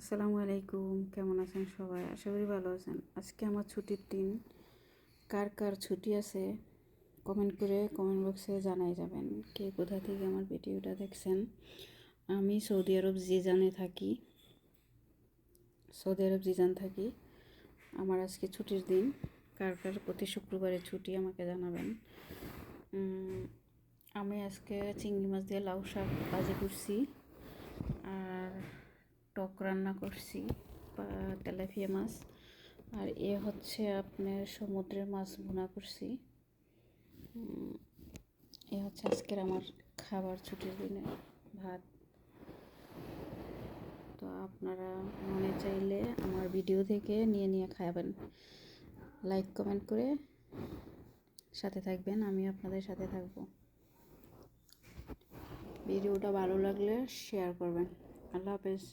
আসসালামু আলাইকুম, কেমন আছেন সবাই? আশা করি ভালো আছেন। আজকে আমার ছুটির দিন। কার কার ছুটি আছে কমেন্ট করে কমেন্ট বক্সে জানাই যাবেন কে কোথা থেকে আমার ভিডিওটা দেখছেন। আমি সৌদি আরব জিজান থাকি। আমার আজকে ছুটির দিন। কার কার প্রতি শুক্রবারে ছুটি আমাকে জানাবেন। আমি আজকে চিংড়ি মাছ দিয়ে লাউ শাক ভাজি করছি আর টক রান্না করছি তেলাপিয়া মাছ, আর হচ্ছে আপনার সমুদ্রের মাছ ভুনা করছি। হচ্ছে আজকের আমার খাবার ছুটির দিনে ভাত। তো আপনারা মনে চাইলে আমার ভিডিও থেকে নিয়ে নিয়ে খাবেন। লাইক কমেন্ট করে সাথে থাকবেন, আমি আপনাদের সাথে থাকবো। ভিডিওটা ভালো লাগলে শেয়ার করবেন। আল্লাহ হাফেজ।